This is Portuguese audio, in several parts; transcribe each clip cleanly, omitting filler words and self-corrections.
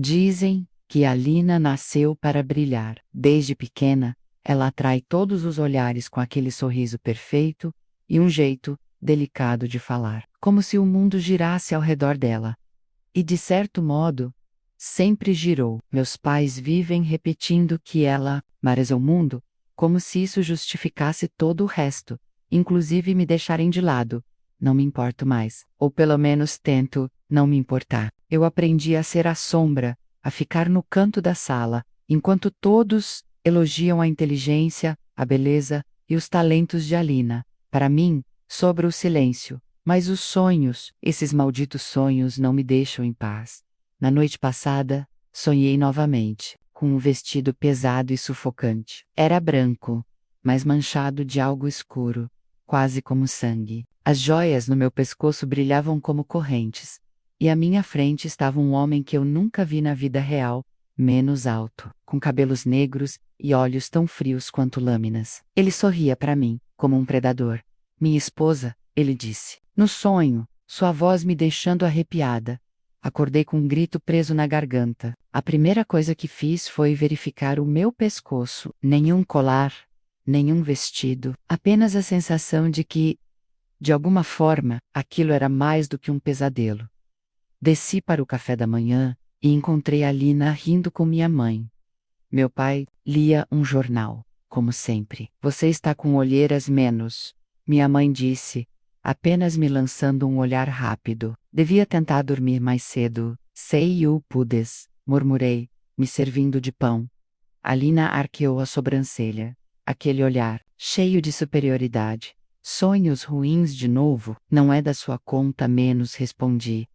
Dizem que Alina nasceu para brilhar. Desde pequena, ela atrai todos os olhares com aquele sorriso perfeito e um jeito delicado de falar, como se o mundo girasse ao redor dela. E de certo modo, sempre girou. Meus pais vivem repetindo que ela marisa o mundo, como se isso justificasse todo o resto, inclusive me deixarem de lado. Não me importo mais, ou pelo menos tento não me importar. Eu aprendi a ser a sombra, a ficar no canto da sala, enquanto todos elogiam a inteligência, a beleza e os talentos de Alina. Para mim, sobra o silêncio. Mas os sonhos, esses malditos sonhos, não me deixam em paz. Na noite passada, sonhei novamente, com um vestido pesado e sufocante. Era branco, mas manchado de algo escuro, quase como sangue. As joias no meu pescoço brilhavam como correntes, e à minha frente estava um homem que eu nunca vi na vida real, menos alto, com cabelos negros e olhos tão frios quanto lâminas. Ele sorria para mim, como um predador. Minha esposa, ele disse. No sonho, sua voz me deixando arrepiada. Acordei com um grito preso na garganta. A primeira coisa que fiz foi verificar o meu pescoço. Nenhum colar, nenhum vestido, apenas a sensação de que, de alguma forma, aquilo era mais do que um pesadelo. Desci para o café da manhã e encontrei Alina rindo com minha mãe. Meu pai lia um jornal, como sempre. Você está com olheiras menos, minha mãe disse, apenas me lançando um olhar rápido. Devia tentar dormir mais cedo. Sei you pudes, murmurei, me servindo de pão. Alina arqueou a sobrancelha. Aquele olhar, cheio de superioridade. Sonhos ruins de novo? Não é da sua conta menos, respondi.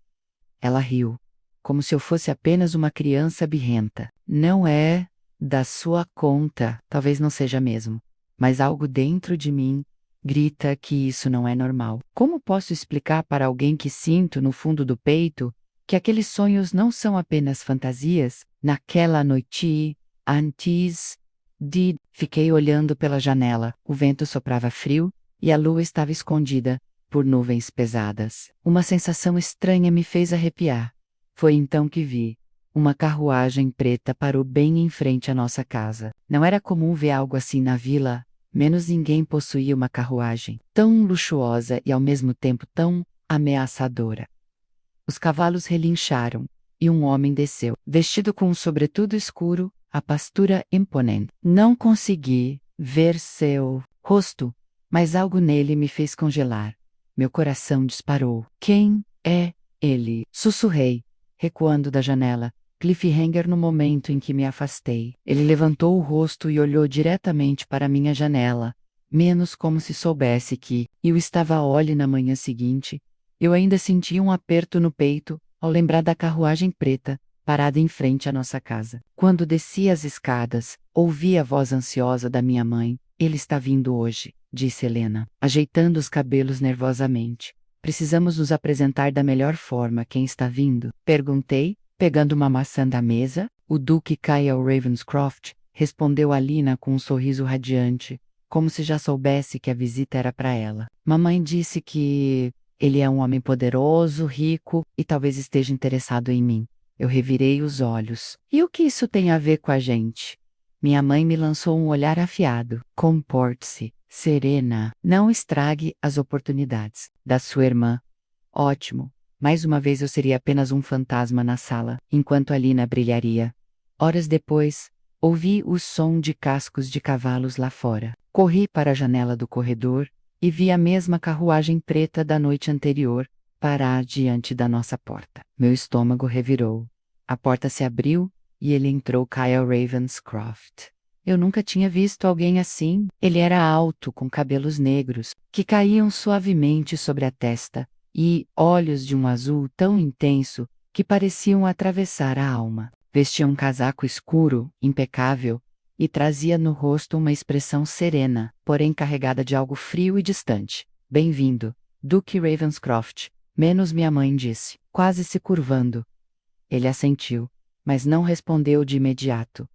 Ela riu, como se eu fosse apenas uma criança birrenta. Não é da sua conta, talvez não seja mesmo, mas algo dentro de mim grita que isso não é normal. Como posso explicar para alguém que sinto no fundo do peito que aqueles sonhos não são apenas fantasias? Naquela noite, antes de... Fiquei olhando pela janela. O vento soprava frio e a lua estava escondida por nuvens pesadas. Uma sensação estranha me fez arrepiar. Foi então que vi. Uma carruagem preta parou bem em frente à nossa casa. Não era comum ver algo assim na vila, menos ninguém possuía uma carruagem tão luxuosa e ao mesmo tempo tão ameaçadora. Os cavalos relincharam, e um homem desceu, vestido com um sobretudo escuro, a pastura imponente. Não consegui ver seu rosto, mas algo nele me fez congelar. Meu coração disparou. Quem é ele? Sussurrei, recuando da janela. Cliffhanger no momento em que me afastei. Ele levantou o rosto e olhou diretamente para minha janela, menos como se soubesse que eu estava a olho na manhã seguinte. Eu ainda sentia um aperto no peito ao lembrar da carruagem preta, parada em frente à nossa casa. Quando desci as escadas, ouvi a voz ansiosa da minha mãe. Ele está vindo hoje, disse Helena, ajeitando os cabelos nervosamente. Precisamos nos apresentar da melhor forma. Quem está vindo? Perguntei, pegando uma maçã da mesa. O Duque Kyle Ravenscroft, respondeu Alina com um sorriso radiante, como se já soubesse que a visita era para ela. Mamãe disse que ele é um homem poderoso, rico e talvez esteja interessado em mim. Eu revirei os olhos. E o que isso tem a ver com a gente? Minha mãe me lançou um olhar afiado. Comporte-se, Serena. Não estrague as oportunidades da sua irmã. Ótimo. Mais uma vez eu seria apenas um fantasma na sala, enquanto Alina brilharia. Horas depois, ouvi o som de cascos de cavalos lá fora. Corri para a janela do corredor e vi a mesma carruagem preta da noite anterior parar diante da nossa porta. Meu estômago revirou. A porta se abriu e ele entrou. Kyle Ravenscroft. Eu nunca tinha visto alguém assim. Ele era alto, com cabelos negros, que caíam suavemente sobre a testa, e olhos de um azul tão intenso que pareciam atravessar a alma. Vestia um casaco escuro, impecável, e trazia no rosto uma expressão serena, porém carregada de algo frio e distante. Bem-vindo, Duque Ravenscroft, menos minha mãe disse, quase se curvando. Ele assentiu, mas não respondeu de imediato.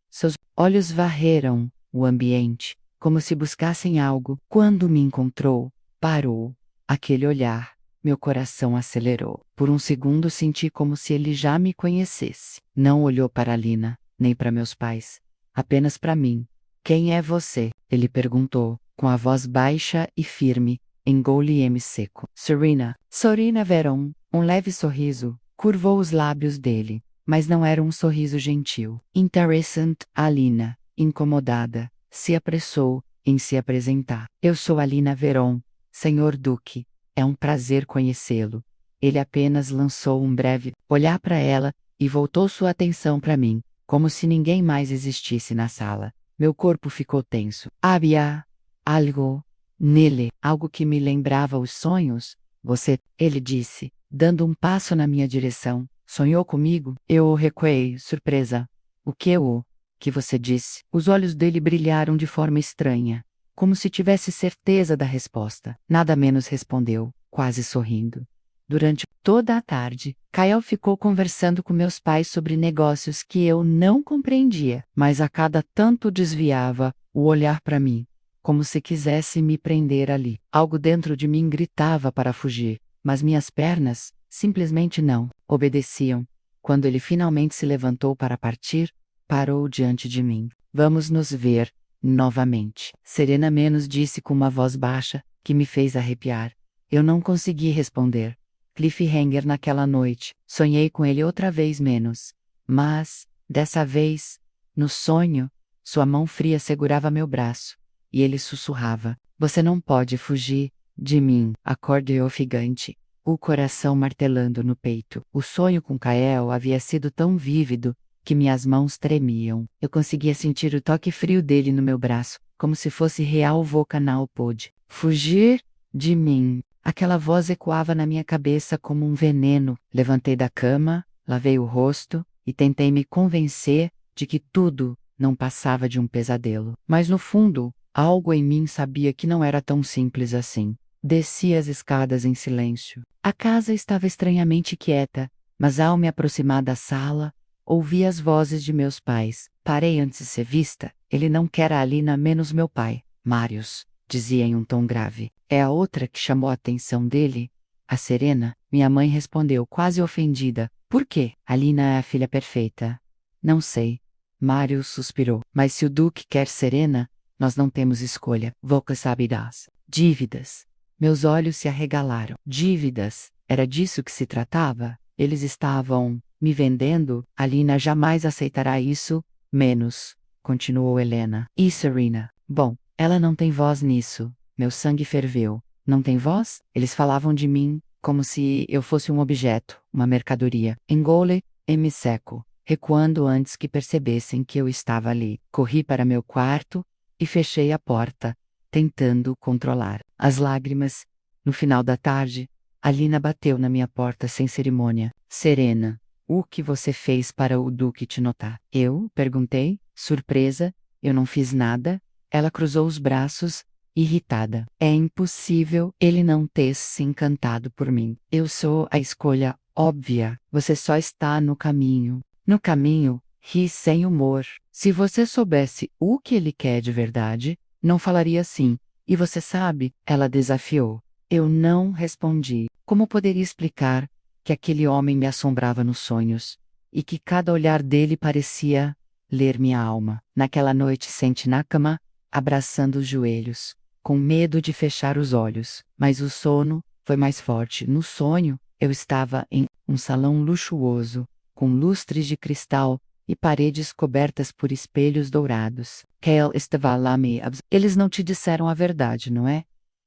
Seus olhos varreram o ambiente, como se buscassem algo. Quando me encontrou, parou. Aquele olhar, Meu coração acelerou. Por um segundo senti como se ele já me conhecesse. Não olhou para Alina, nem para meus pais. Apenas para mim. Quem é você? Ele perguntou, com a voz baixa e firme, engole seco. Sorina Veron. Um leve sorriso curvou os lábios dele, mas não era um sorriso gentil. Interessant, Alina, incomodada, se apressou em se apresentar. Eu sou Alina Veron, senhor Duque. É um prazer conhecê-lo. Ele apenas lançou um breve olhar para ela e voltou sua atenção para mim, como se ninguém mais existisse na sala. Meu corpo ficou tenso. Havia algo nele, algo que me lembrava os sonhos. Você, ele disse, dando um passo na minha direção. Sonhou comigo? Eu recuei, surpresa. O que você disse? Os olhos dele brilharam de forma estranha, como se tivesse certeza da resposta. Nada menos respondeu, quase sorrindo. Durante toda a tarde, Kael ficou conversando com meus pais sobre negócios que eu não compreendia, mas a cada tanto desviava o olhar para mim, como se quisesse me prender ali. Algo dentro de mim gritava para fugir, mas minhas pernas simplesmente não obedeciam. Quando ele finalmente se levantou para partir, parou diante de mim. Vamos nos ver novamente. Serena menos disse com uma voz baixa, que me fez arrepiar. Eu não consegui responder. Cliffhanger naquela noite. Sonhei com ele outra vez menos. Mas, dessa vez, no sonho, sua mão fria segurava meu braço. E ele sussurrava. Você não pode fugir de mim. Acorde ofegante. O coração martelando no peito. O sonho com Kael havia sido tão vívido que minhas mãos tremiam. Eu conseguia sentir o toque frio dele no meu braço, como se fosse real vocanal pôde. Fugir de mim. Aquela voz ecoava na minha cabeça como um veneno. Levantei da cama, lavei o rosto e tentei me convencer de que tudo não passava de um pesadelo. Mas no fundo, algo em mim sabia que não era tão simples assim. Desci as escadas em silêncio. A casa estava estranhamente quieta, mas ao me aproximar da sala, ouvi as vozes de meus pais. Parei antes de ser vista. Ele não quer a Alina menos meu pai. Marius, dizia em um tom grave. É a outra que chamou a atenção dele? A Serena? Minha mãe respondeu, quase ofendida. Por quê? Alina é a filha perfeita. Não sei. Marius suspirou. Mas se o Duque quer Serena, nós não temos escolha. Voca sabirás. Dívidas. Meus olhos se arregalaram. Dívidas. Era disso que se tratava? Eles estavam me vendendo? Alina jamais aceitará isso, menos, continuou Helena. E Serena? Bom, ela não tem voz nisso. Meu sangue ferveu. Não tem voz? Eles falavam de mim como se eu fosse um objeto, uma mercadoria. Engole-me seco, recuando antes que percebessem que eu estava ali. Corri para meu quarto e fechei a porta, tentando controlar as lágrimas. No final da tarde, Alina bateu na minha porta sem cerimônia. Serena, o que você fez para o Duque te notar? Eu? Perguntei, surpresa. Eu não fiz nada. Ela cruzou os braços, irritada. É impossível ele não ter se encantado por mim. Eu sou a escolha óbvia. Você só está no caminho. No caminho, ri sem humor. Se você soubesse o que ele quer de verdade, não falaria assim. E você sabe, ela desafiou. Eu não respondi. Como poderia explicar que aquele homem me assombrava nos sonhos, e que cada olhar dele parecia ler minha alma? Naquela noite sente na cama, abraçando os joelhos, com medo de fechar os olhos, mas o sono foi mais forte. No sonho, eu estava em um salão luxuoso, com lustres de cristal e paredes cobertas por espelhos dourados. Kael estava lá me Eles não te disseram a verdade, não é?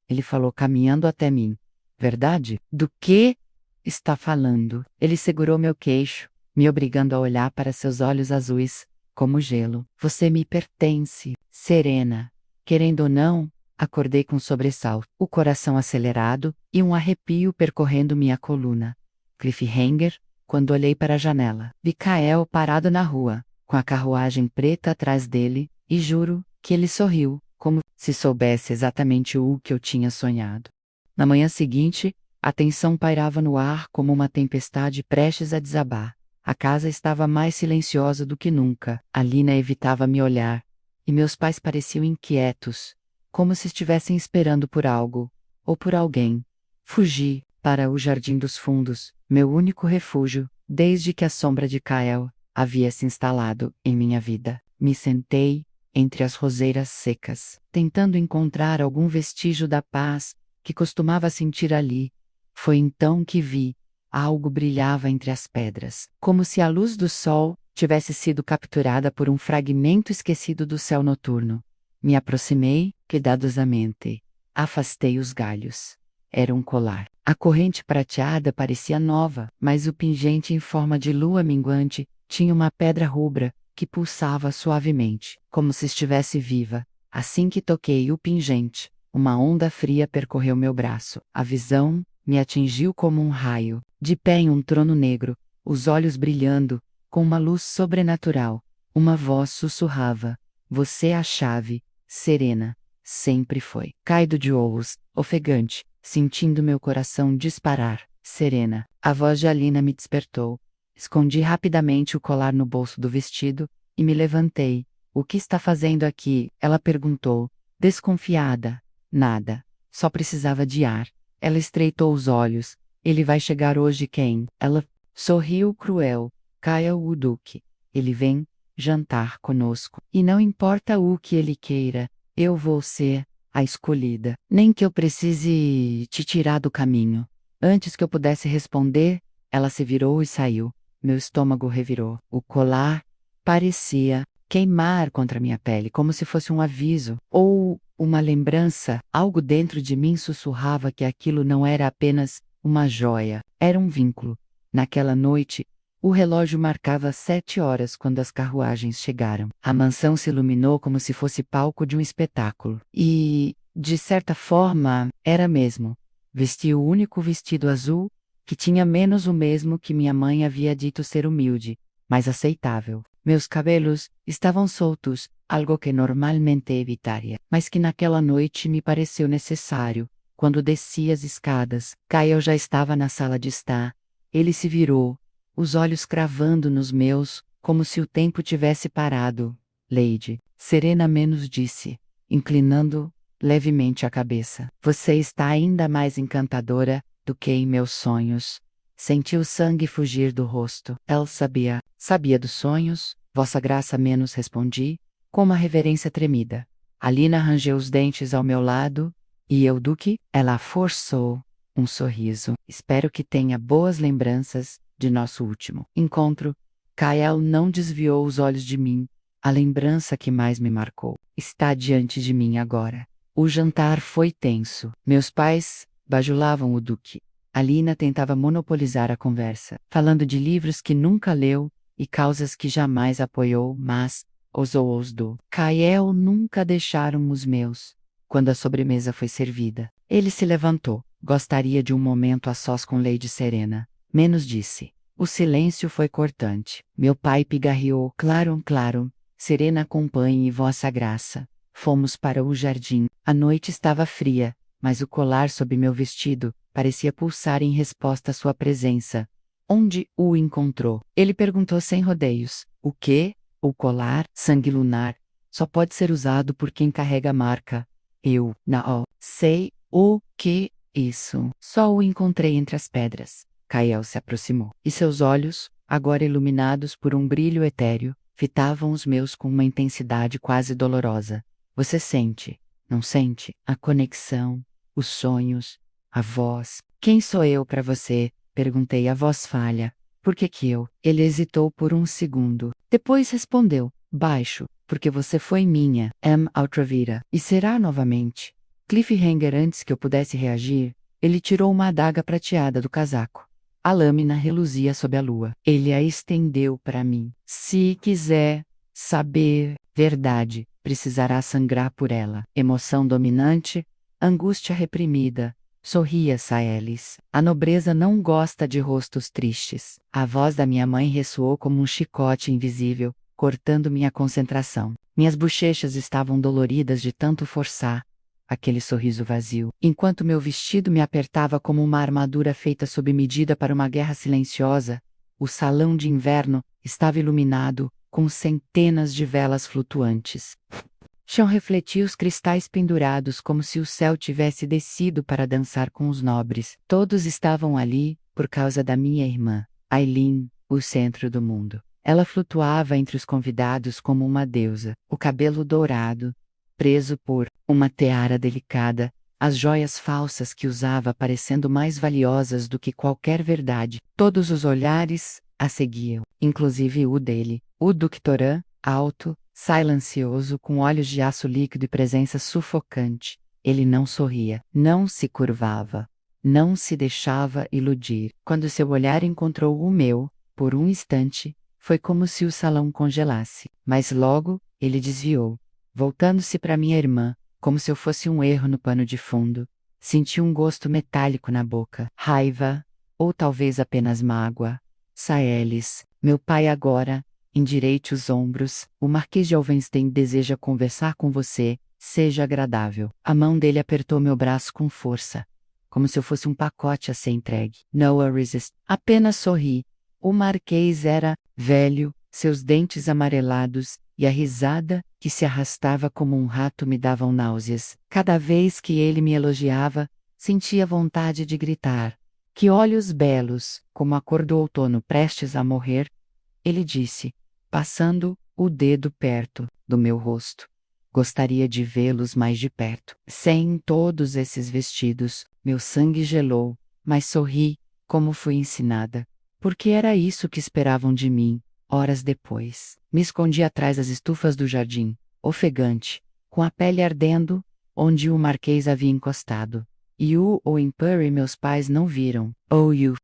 Ele falou caminhando até mim. Verdade? Do que está falando? Ele segurou meu queixo, me obrigando a olhar para seus olhos azuis, como gelo. Você me pertence, Serena. Querendo ou não, acordei com sobressalto, o coração acelerado e um arrepio percorrendo minha coluna. Cliffhanger, quando olhei para a janela, vi Kael parado na rua, com a carruagem preta atrás dele, e juro que ele sorriu, como se soubesse exatamente o que eu tinha sonhado. Na manhã seguinte, a tensão pairava no ar como uma tempestade prestes a desabar. A casa estava mais silenciosa do que nunca. Alina evitava me olhar, e meus pais pareciam inquietos, como se estivessem esperando por algo, ou por alguém. Fugi, para o Jardim dos Fundos, meu único refúgio, desde que a sombra de Kael havia se instalado em minha vida. Me sentei entre as roseiras secas, tentando encontrar algum vestígio da paz que costumava sentir ali. Foi então que vi algo brilhava entre as pedras, como se a luz do sol tivesse sido capturada por um fragmento esquecido do céu noturno. Me aproximei, cuidadosamente. Afastei os galhos. Era um colar. A corrente prateada parecia nova, mas o pingente em forma de lua minguante tinha uma pedra rubra que pulsava suavemente, como se estivesse viva. Assim que toquei o pingente, uma onda fria percorreu meu braço. A visão me atingiu como um raio. De pé em um trono negro, os olhos brilhando, com uma luz sobrenatural, uma voz sussurrava: "Você é a chave, Serena." Sempre foi. Caído de olhos, ofegante, sentindo meu coração disparar. "Serena." A voz de Alina me despertou. Escondi rapidamente o colar no bolso do vestido e me levantei. "O que está fazendo aqui?" ela perguntou, desconfiada. "Nada. Só precisava de ar." Ela estreitou os olhos. "Ele vai chegar hoje quem?" Ela sorriu cruel. "Kael o Duque. Ele vem jantar conosco. E não importa o que ele queira, eu vou ser a escolhida. Nem que eu precise te tirar do caminho." Antes que eu pudesse responder, ela se virou e saiu. Meu estômago revirou. O colar parecia queimar contra minha pele, como se fosse um aviso, ou uma lembrança. Algo dentro de mim sussurrava que aquilo não era apenas uma joia, era um vínculo. Naquela noite, o relógio marcava 7 horas quando as carruagens chegaram. A mansão se iluminou como se fosse palco de um espetáculo. E, de certa forma, era mesmo. Vesti o único vestido azul, que tinha menos o mesmo que minha mãe havia dito ser humilde, mas aceitável. Meus cabelos estavam soltos, algo que normalmente evitaria, mas que naquela noite me pareceu necessário. Quando desci as escadas, Kael já estava na sala de estar. Ele se virou, os olhos cravando nos meus, como se o tempo tivesse parado. "Lady." Serena menos disse, inclinando levemente a cabeça. "Você está ainda mais encantadora do que em meus sonhos." Senti o sangue fugir do rosto. Ela sabia. "Sabia dos sonhos, Vossa Graça?" menos respondi, com uma reverência tremida. Alina rangeu os dentes ao meu lado. "E eu, Duque?" Ela forçou um sorriso. "Espero que tenha boas lembranças de nosso último encontro." Kael não desviou os olhos de mim. "A lembrança que mais me marcou está diante de mim agora." O jantar foi tenso. Meus pais bajulavam o Duque. Alina tentava monopolizar a conversa, falando de livros que nunca leu e causas que jamais apoiou, mas os ous do Kael nunca deixaram os meus. Quando a sobremesa foi servida, ele se levantou. "Gostaria de um momento a sós com Lady Serena." Menos disse. O silêncio foi cortante. Meu pai pigarreou: "Claro, claro. Serena acompanhe Vossa Graça." Fomos para o jardim. A noite estava fria, mas o colar sob meu vestido parecia pulsar em resposta à sua presença. "Onde o encontrou?" Ele perguntou sem rodeios. "O quê?" "O colar, sangue lunar, só pode ser usado por quem carrega a marca." Eu não sei o que isso. Só o encontrei entre as pedras." Kael se aproximou, e seus olhos, agora iluminados por um brilho etéreo, fitavam os meus com uma intensidade quase dolorosa. "Você sente, não sente? A conexão, os sonhos, a voz." "Quem sou eu para você?" perguntei, a voz falha. "Por que eu?" Ele hesitou por um segundo. Depois respondeu, baixo: "Porque você foi minha, outra vida, e será novamente." Cliffhanger. Antes que eu pudesse reagir, ele tirou uma adaga prateada do casaco. A lâmina reluzia sob a lua. Ele a estendeu para mim. "Se quiser saber verdade, precisará sangrar por ela." Emoção dominante, angústia reprimida. Sorria, Saelis. "A nobreza não gosta de rostos tristes." A voz da minha mãe ressoou como um chicote invisível, cortando minha concentração. Minhas bochechas estavam doloridas de tanto forçar aquele sorriso vazio, enquanto meu vestido me apertava como uma armadura feita sob medida para uma guerra silenciosa. O salão de inverno estava iluminado, com centenas de velas flutuantes. Chão refletia os cristais pendurados como se o céu tivesse descido para dançar com os nobres. Todos estavam ali, por causa da minha irmã, Aileen, o centro do mundo. Ela flutuava entre os convidados como uma deusa, o cabelo dourado, preso por uma tiara delicada, as joias falsas que usava parecendo mais valiosas do que qualquer verdade. Todos os olhares a seguiam, inclusive o dele, o Ductoran, alto, silencioso, com olhos de aço líquido e presença sufocante. Ele não sorria, não se curvava, não se deixava iludir. Quando seu olhar encontrou o meu, por um instante, foi como se o salão congelasse. Mas logo, ele desviou, voltando-se para minha irmã, como se eu fosse um erro no pano de fundo. Senti um gosto metálico na boca. Raiva, ou talvez apenas mágoa. Saelis, meu pai agora, endireite os ombros. O Marquês de Alvenstein deseja conversar com você. Seja agradável. A mão dele apertou meu braço com força, como se eu fosse um pacote a ser entregue. Noah resist. Apenas sorri. O Marquês era velho, seus dentes amarelados, e a risada, que se arrastava como um rato, me davam náuseas. Cada vez que ele me elogiava, sentia vontade de gritar. Que olhos belos, como a cor do outono prestes a morrer, ele disse, passando o dedo perto do meu rosto. Gostaria de vê-los mais de perto. Sem todos esses vestidos, meu sangue gelou, mas sorri, como fui ensinada. Porque era isso que esperavam de mim. Horas depois, me escondi atrás das estufas do jardim, ofegante, com a pele ardendo, onde o Marquês havia encostado. E o Imperi meus pais não viram.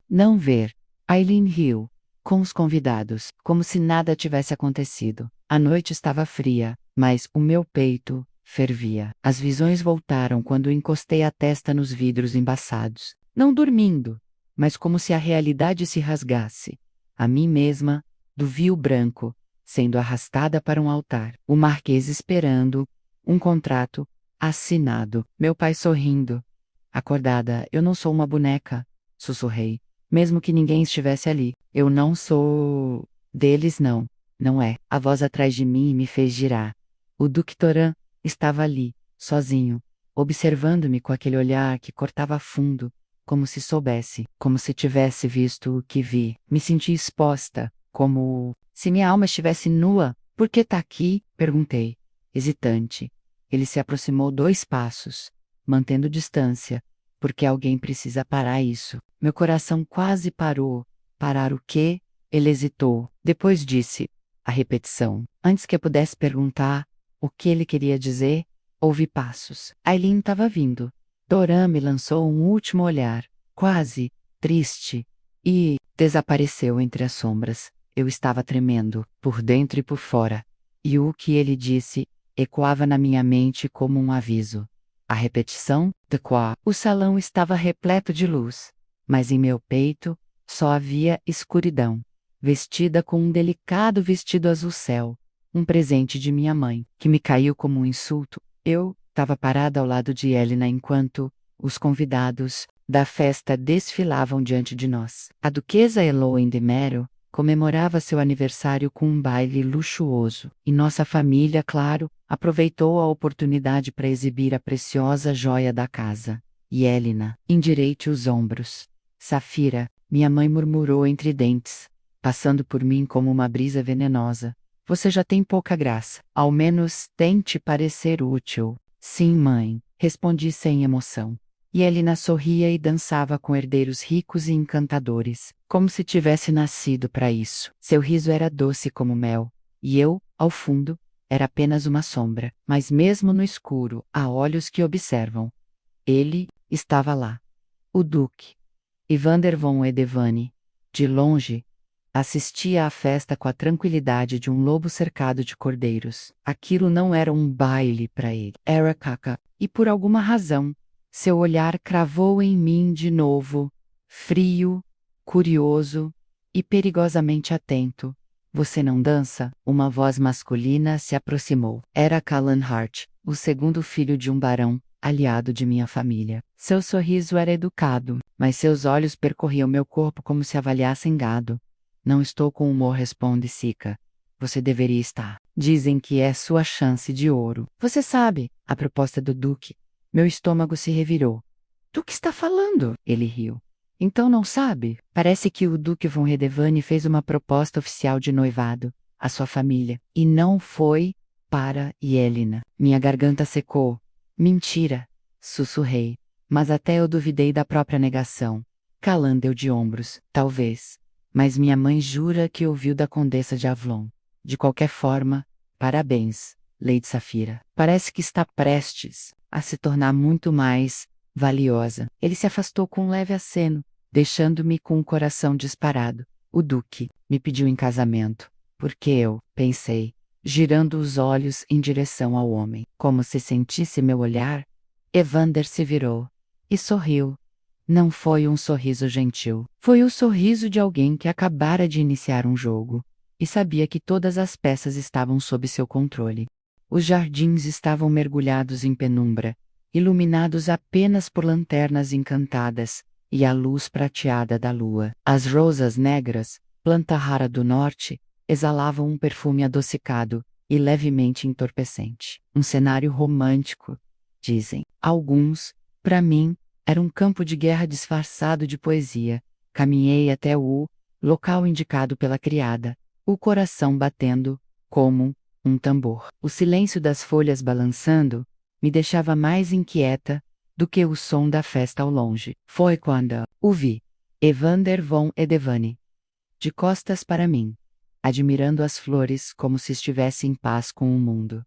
Não ver. Aileen riu, com os convidados, como se nada tivesse acontecido. A noite estava fria, mas o meu peito fervia. As visões voltaram quando encostei a testa nos vidros embaçados. Não dormindo, mas como se a realidade se rasgasse. A mim mesma, do véu branco, sendo arrastada para um altar. O Marquês esperando, um contrato assinado. Meu pai sorrindo. Acordada, eu não sou uma boneca, sussurrei, mesmo que ninguém estivesse ali. Eu não sou deles, não. Não é. A voz atrás de mim me fez girar. O Ductoran estava ali, sozinho, observando-me com aquele olhar que cortava fundo, como se soubesse, como se tivesse visto o que vi. Me senti exposta, como se minha alma estivesse nua. Por que tá aqui? Perguntei, hesitante. Ele se aproximou 2 passos, mantendo distância, porque alguém precisa parar isso. Meu coração quase parou. Parar o quê? Ele hesitou. Depois disse, a repetição. Antes que eu pudesse perguntar o que ele queria dizer, ouvi passos. Aileen estava vindo. Doran me lançou um último olhar, quase triste, e desapareceu entre as sombras. Eu estava tremendo, por dentro e por fora. E o que ele disse ecoava na minha mente como um aviso. A repetição, de quoi? O salão estava repleto de luz, mas em meu peito só havia escuridão. Vestida com um delicado vestido azul céu, um presente de minha mãe, que me caiu como um insulto. Eu estava parada ao lado de Elena enquanto os convidados da festa desfilavam diante de nós. A duquesa Elowen de Mero comemorava seu aniversário com um baile luxuoso, e nossa família, claro, aproveitou a oportunidade para exibir a preciosa joia da casa. E Elena, endireite os ombros. Safira, minha mãe murmurou entre dentes, passando por mim como uma brisa venenosa. Você já tem pouca graça. Ao menos tente parecer útil. Sim, mãe, respondi sem emoção. E Elena sorria e dançava com herdeiros ricos e encantadores, como se tivesse nascido para isso. Seu riso era doce como mel, e eu, ao fundo, era apenas uma sombra. Mas mesmo no escuro, há olhos que observam. Ele estava lá. O Duque. Evander von Edevane, de longe, assistia à festa com a tranquilidade de um lobo cercado de cordeiros. Aquilo não era um baile para ele. Era caca. E por alguma razão, seu olhar cravou em mim de novo, frio, curioso e perigosamente atento. Você não dança? Uma voz masculina se aproximou. Era Callan Hart, o segundo filho de um barão, aliado de minha família. Seu sorriso era educado, mas seus olhos percorriam meu corpo como se avaliassem gado. Não estou com humor, responde Sika. você deveria estar. Dizem que é sua chance de ouro. Você sabe, a proposta do Duque. Meu estômago se revirou. Do que está falando? Ele riu. Então não sabe? Parece que o Duque von Redevane fez uma proposta oficial de noivado à sua família. E não foi para Yelena. Minha garganta secou. Mentira, sussurrei. Mas até eu duvidei da própria negação. Calan deu de ombros. Talvez. Mas minha mãe jura que ouviu da Condessa de Avalon. De qualquer forma, parabéns, Lady Safira. Parece que está prestes a se tornar muito mais valiosa. Ele se afastou com um leve aceno, deixando-me com o coração disparado. O Duque me pediu em casamento. Porque eu, pensei, girando os olhos em direção ao homem. Como se sentisse meu olhar, Evander se virou e sorriu. Não foi um sorriso gentil. Foi o sorriso de alguém que acabara de iniciar um jogo e sabia que todas as peças estavam sob seu controle. Os jardins estavam mergulhados em penumbra, iluminados apenas por lanternas encantadas e a luz prateada da lua. As rosas negras, planta rara do norte, exalavam um perfume adocicado e levemente entorpecente. Um cenário romântico, dizem alguns. Para mim, era um campo de guerra disfarçado de poesia. Caminhei até o local indicado pela criada, o coração batendo como um tambor. O silêncio das folhas balançando me deixava mais inquieta do que o som da festa ao longe. Foi quando o vi, Evander von Redevane, de costas para mim, admirando as flores como se estivesse em paz com o mundo.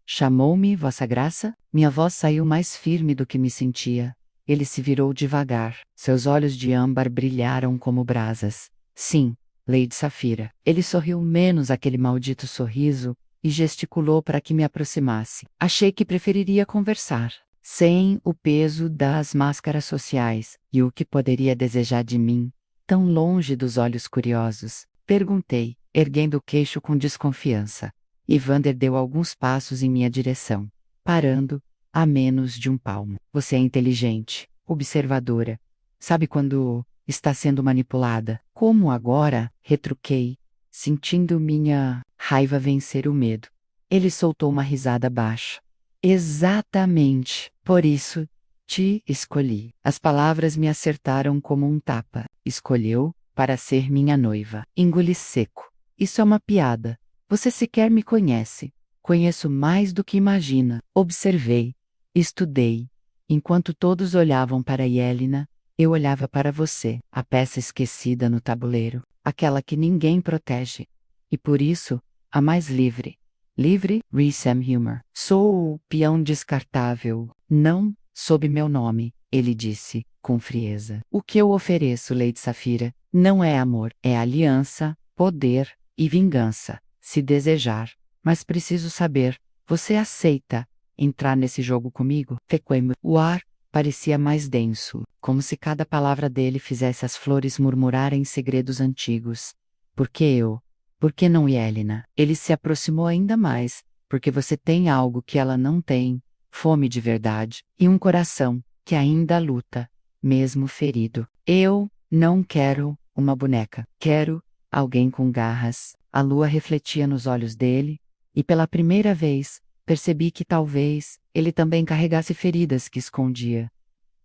Chamou-me Vossa Graça? Minha voz saiu mais firme do que me sentia. Ele se virou devagar. Seus olhos de âmbar brilharam como brasas. Sim, Lady Safira. Ele sorriu menos aquele maldito sorriso e gesticulou para que me aproximasse. Achei que preferiria conversar, sem o peso das máscaras sociais, e o que poderia desejar de mim, tão longe dos olhos curiosos. Perguntei, erguendo o queixo com desconfiança. Evander deu alguns passos em minha direção, parando a menos de um palmo. Você é inteligente, observadora. Sabe quando está sendo manipulada? Como agora? Retruquei, sentindo minha raiva vencer o medo. Ele soltou uma risada baixa. Exatamente, por isso te escolhi. As palavras me acertaram como um tapa. Escolheu para ser minha noiva. Engoli seco. Isso é uma piada. Você sequer me conhece. Conheço mais do que imagina. Observei. Estudei. Enquanto todos olhavam para Yelena, eu olhava para você, a peça esquecida no tabuleiro, aquela que ninguém protege. E por isso, a mais livre. Livre, Rhysam Humor. Sou o peão descartável. Não, sob meu nome, ele disse, com frieza. O que eu ofereço, Lady Safira, não é amor, é aliança, poder e vingança, se desejar. Mas preciso saber, você aceita entrar nesse jogo comigo? Fequemo. O ar parecia mais denso, como se cada palavra dele fizesse as flores murmurarem segredos antigos. Por que eu? Por que não Yelena? Ele se aproximou ainda mais, porque você tem algo que ela não tem, fome de verdade, e um coração que ainda luta, mesmo ferido. Eu não quero uma boneca. Quero alguém com garras. A lua refletia nos olhos dele, e pela primeira vez, percebi que talvez ele também carregasse feridas que escondia.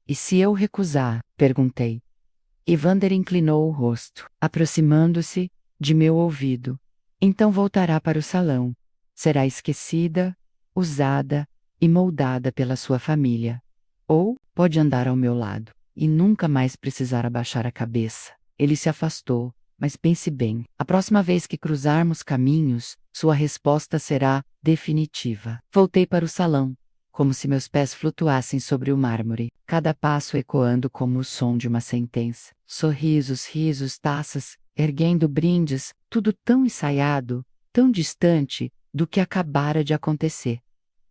E se eu recusar? Perguntei. Evander inclinou o rosto, aproximando-se de meu ouvido. Então voltará para o salão. Será esquecida, usada e moldada pela sua família. Ou pode andar ao meu lado e nunca mais precisar abaixar a cabeça. Ele se afastou, mas pense bem. A próxima vez que cruzarmos caminhos, sua resposta será definitiva. Voltei para o salão, como se meus pés flutuassem sobre o mármore, cada passo ecoando como o som de uma sentença. Sorrisos, risos, taças, erguendo brindes, tudo tão ensaiado, tão distante do que acabara de acontecer.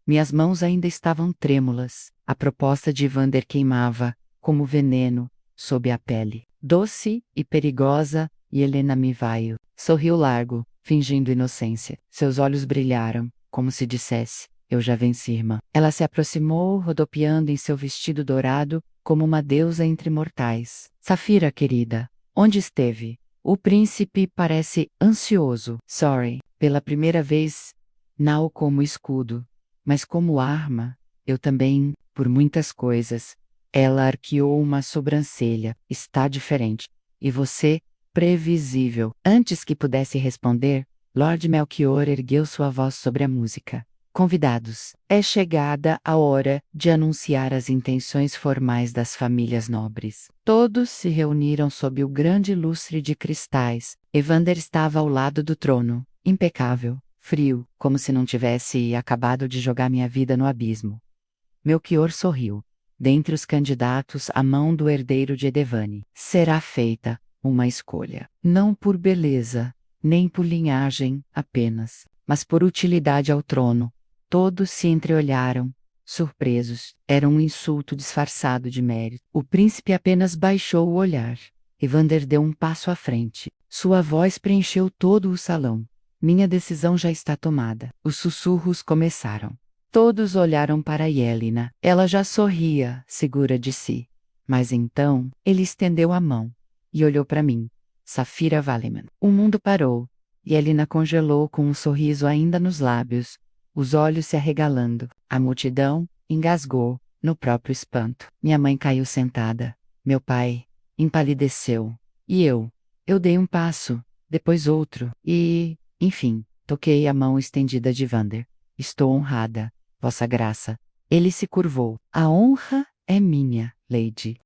Minhas mãos ainda estavam trêmulas. A proposta de Evander queimava, como veneno, sob a pele. Doce e perigosa, Yelena Mivaio. Sorriu largo, fingindo inocência. Seus olhos brilharam, como se dissesse, eu já venci, irmã. Ela se aproximou, rodopiando em seu vestido dourado, como uma deusa entre mortais. Safira, querida, onde esteve? O príncipe parece ansioso. Sorry, Pela primeira vez, não como escudo, mas como arma, eu também, por muitas coisas. Ela arqueou uma sobrancelha. Está diferente. E você, previsível. Antes que pudesse responder, Lord Melchior ergueu sua voz sobre a música. Convidados, é chegada a hora de anunciar as intenções formais das famílias nobres. Todos se reuniram sob o grande lustre de cristais. Evander estava ao lado do trono, impecável, frio, como se não tivesse acabado de jogar minha vida no abismo. Melchior sorriu. Dentre os candidatos, a mão do herdeiro de Edevane. Será feita uma escolha. Não por beleza, nem por linhagem apenas, mas por utilidade ao trono. Todos se entreolharam, surpresos. Era um insulto disfarçado de mérito. O príncipe apenas baixou o olhar. Evander deu um passo à frente. Sua voz preencheu todo o salão. Minha decisão já está tomada. Os sussurros começaram. Todos olharam para Yelena. Ela já sorria, segura de si. Mas então, ele estendeu a mão e olhou para mim. Safira Valeman. O mundo parou. Yelena congelou com um sorriso ainda nos lábios, os olhos se arregalando. A multidão engasgou, no próprio espanto. Minha mãe caiu sentada. Meu pai empalideceu. E eu dei um passo, depois outro, e, enfim, toquei a mão estendida de Evander. Estou honrada, Vossa Graça. Ele se curvou. A honra é minha, Lady.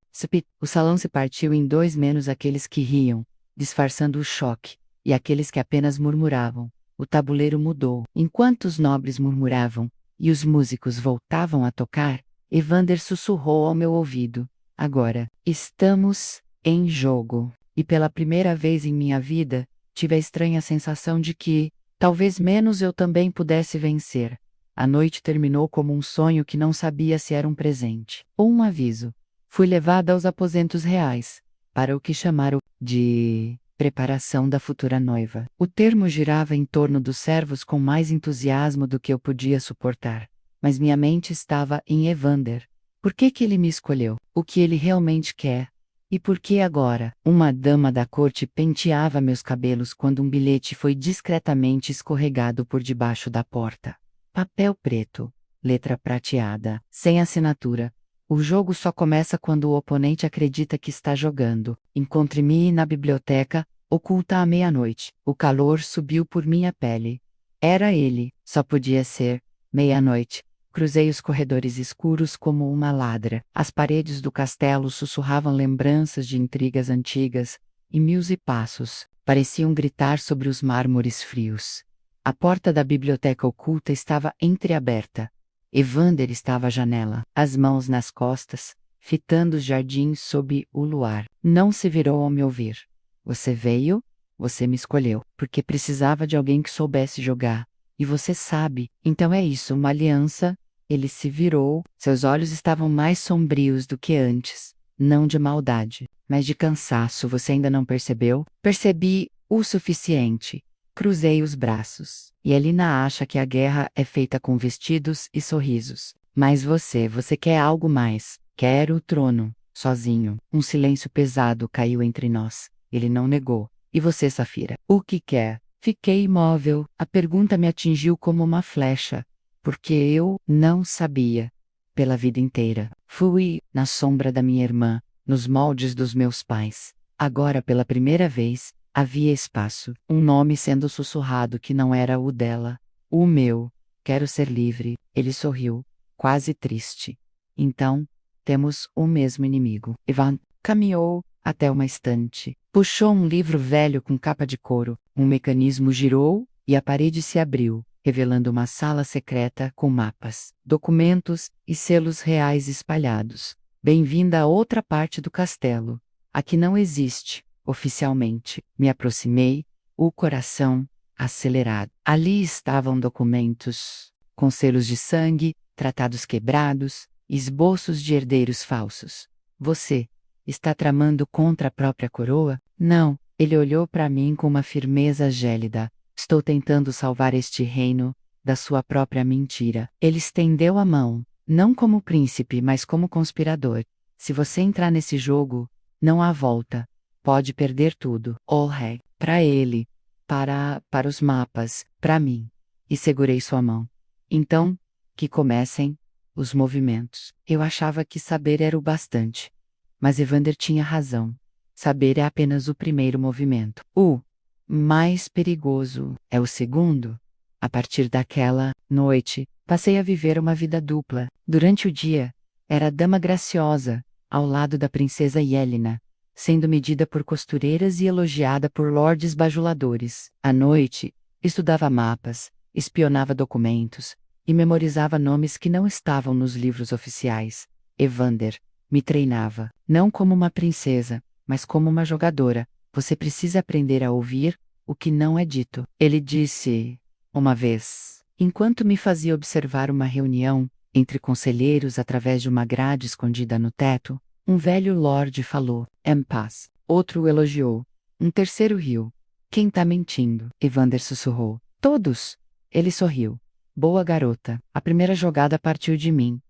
O salão se partiu em dois, menos aqueles que riam, disfarçando o choque, e aqueles que apenas murmuravam. O tabuleiro mudou. Enquanto os nobres murmuravam, e os músicos voltavam a tocar, Evander sussurrou ao meu ouvido. Agora, estamos em jogo. E pela primeira vez em minha vida, tive a estranha sensação de que, talvez menos eu também pudesse vencer. A noite terminou como um sonho que não sabia se era um presente ou um aviso. Fui levada aos aposentos reais, para o que chamaram de preparação da futura noiva. O termo girava em torno dos servos com mais entusiasmo do que eu podia suportar. Mas minha mente estava em Evander. Por que ele me escolheu? O que ele realmente quer? E por que agora? Uma dama da corte penteava meus cabelos quando um bilhete foi discretamente escorregado por debaixo da porta. Papel preto, letra prateada, sem assinatura. O jogo só começa quando o oponente acredita que está jogando. Encontre-me na biblioteca, oculta à meia-noite. O calor subiu por minha pele. Era ele, só podia ser. Meia-noite. Cruzei os corredores escuros como uma ladra. As paredes do castelo sussurravam lembranças de intrigas antigas, e meus passos pareciam gritar sobre os mármores frios. A porta da biblioteca oculta estava entreaberta. Evander estava à janela, as mãos nas costas, fitando os jardins sob o luar. Não se virou ao me ouvir. Você veio? Você me escolheu, porque precisava de alguém que soubesse jogar. E você sabe, então é isso, uma aliança. Ele se virou, seus olhos estavam mais sombrios do que antes. Não de maldade, mas de cansaço. Você ainda não percebeu? Percebi o suficiente. Cruzei os braços. E Yelena acha que a guerra é feita com vestidos e sorrisos. Mas você quer algo mais. Quer o trono, sozinho. Um silêncio pesado caiu entre nós. Ele não negou. E você, Safira? O que quer? Fiquei imóvel. A pergunta me atingiu como uma flecha. Porque eu não sabia. Pela vida inteira. Fui na sombra da minha irmã, nos moldes dos meus pais. Agora, pela primeira vez, havia espaço, um nome sendo sussurrado que não era o dela. O meu. Quero ser livre. Ele sorriu, quase triste. Então, temos o mesmo inimigo. Ivan caminhou até uma estante. Puxou um livro velho com capa de couro. Um mecanismo girou e a parede se abriu, revelando uma sala secreta com mapas, documentos e selos reais espalhados. Bem-vinda a outra parte do castelo. Aqui não existe. Oficialmente, me aproximei, o coração acelerado. Ali estavam documentos, com selos de sangue, tratados quebrados, esboços de herdeiros falsos. Você está tramando contra a própria coroa? Não, ele olhou para mim com uma firmeza gélida. Estou tentando salvar este reino da sua própria mentira. Ele estendeu a mão, não como príncipe, mas como conspirador. Se você entrar nesse jogo, não há volta. Pode perder tudo. Olreg. Para ele, para os mapas, para mim. E segurei sua mão. Então, que comecem os movimentos. Eu achava que saber era o bastante. Mas Evander tinha razão. Saber é apenas o primeiro movimento. O mais perigoso é o segundo. A partir daquela noite, passei a viver uma vida dupla. Durante o dia, era a dama graciosa, ao lado da princesa Yelena, sendo medida por costureiras e elogiada por lordes bajuladores. À noite, estudava mapas, espionava documentos e memorizava nomes que não estavam nos livros oficiais. Evander me treinava, não como uma princesa, mas como uma jogadora. Você precisa aprender a ouvir o que não é dito. Ele disse uma vez, enquanto me fazia observar uma reunião entre conselheiros através de uma grade escondida no teto. Um velho lorde falou, em paz. Outro o elogiou. Um terceiro riu. Quem tá mentindo? Evander sussurrou. Todos. Ele sorriu. Boa garota. A primeira jogada partiu de mim.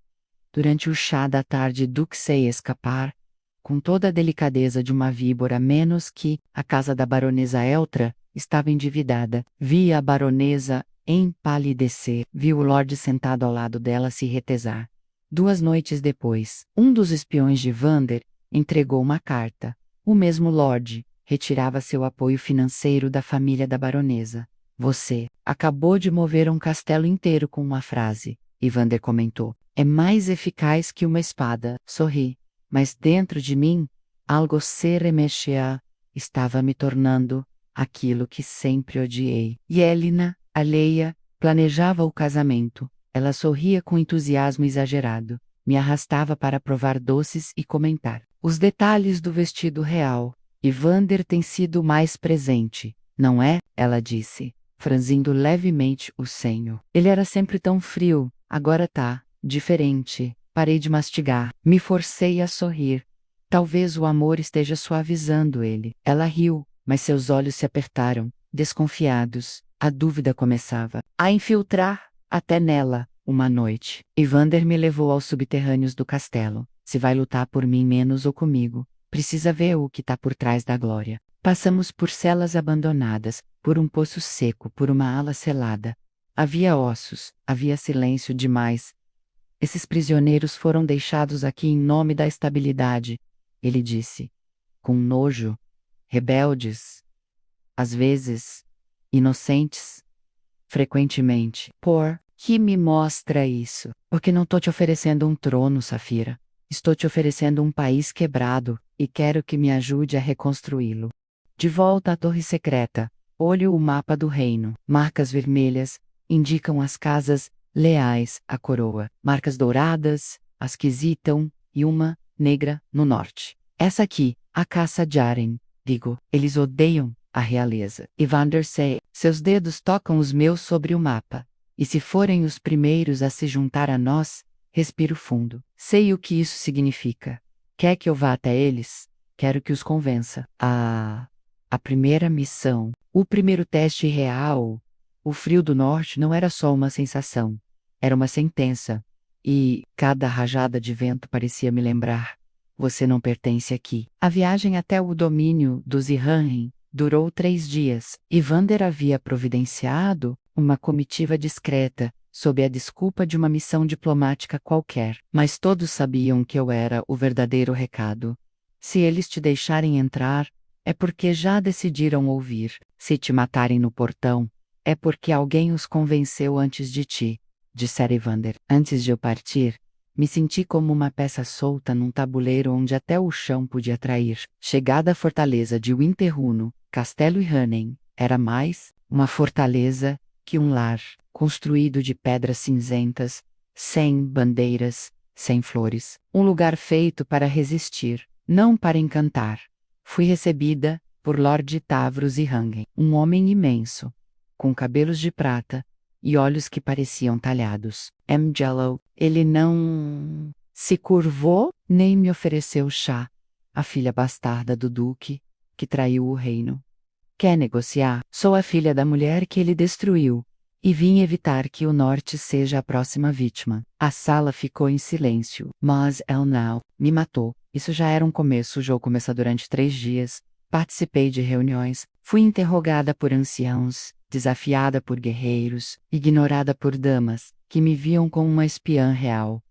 Durante o chá da tarde, Duke sei escapar, com toda a delicadeza de uma víbora, menos que a casa da baronesa Eltra estava endividada. Vi a baronesa empalidecer. Vi o lorde sentado ao lado dela se retesar. 2 noites depois, um dos espiões de Evander entregou uma carta. O mesmo lorde retirava seu apoio financeiro da família da baronesa. Você acabou de mover um castelo inteiro com uma frase, Evander comentou. É mais eficaz que uma espada. Sorri. Mas dentro de mim, algo se remexia. Estava me tornando aquilo que sempre odiei. Yelena, alheia, planejava o casamento. Ela sorria com entusiasmo exagerado. Me arrastava para provar doces e comentar os detalhes do vestido real. Evander tem sido mais presente, não é? Ela disse, franzindo levemente o senho. Ele era sempre tão frio, agora tá diferente. Parei de mastigar. Me forcei a sorrir. Talvez o amor esteja suavizando ele. Ela riu, mas seus olhos se apertaram, desconfiados. A dúvida começava a infiltrar até nela. Uma noite, Evander me levou aos subterrâneos do castelo. Se vai lutar por mim menos ou comigo, precisa ver o que tá por trás da glória. Passamos por celas abandonadas, por um poço seco, por uma ala selada. Havia ossos, havia silêncio demais. Esses prisioneiros foram deixados aqui em nome da estabilidade, ele disse, com nojo. Rebeldes. Às vezes, inocentes. Frequentemente. Por que me mostra isso? Porque não tô te oferecendo um trono, Safira. Estou te oferecendo um país quebrado, e quero que me ajude a reconstruí-lo. De volta à Torre Secreta, olho o mapa do reino. Marcas vermelhas indicam as casas leais à coroa. Marcas douradas, as que hesitam, e uma, negra, no norte. Essa aqui, a caça de Aren. Digo, eles odeiam a realeza. Evander sei, seus dedos tocam os meus sobre o mapa. E se forem os primeiros a se juntar a nós, respiro fundo. Sei o que isso significa. Quer que eu vá até eles? Quero que os convença. A primeira missão, o primeiro teste real. O frio do norte não era só uma sensação. Era uma sentença. E cada rajada de vento parecia me lembrar. Você não pertence aqui. A viagem até o domínio dos Irhanrim durou 3 dias. Evander havia providenciado uma comitiva discreta, sob a desculpa de uma missão diplomática qualquer. Mas todos sabiam que eu era o verdadeiro recado. Se eles te deixarem entrar, é porque já decidiram ouvir. Se te matarem no portão, é porque alguém os convenceu antes de ti, dissera Evander. Antes de eu partir, me senti como uma peça solta num tabuleiro onde até o chão podia trair. Chegada à fortaleza de Winterruno, Castelo Irhanen, era mais uma fortaleza que um lar, construído de pedras cinzentas, sem bandeiras, sem flores. Um lugar feito para resistir, não para encantar. Fui recebida por Lord Tavros Irhangen, um homem imenso, com cabelos de prata e olhos que pareciam talhados. Jello, ele não se curvou nem me ofereceu chá. A filha bastarda do duque, que traiu o reino. Quer negociar? Sou a filha da mulher que ele destruiu. E vim evitar que o norte seja a próxima vítima. A sala ficou em silêncio. Mas Elnal me matou. Isso já era um começo. O jogo começa durante 3 dias. Participei de reuniões, fui interrogada por anciãos, desafiada por guerreiros, ignorada por damas, que me viam como uma espiã real.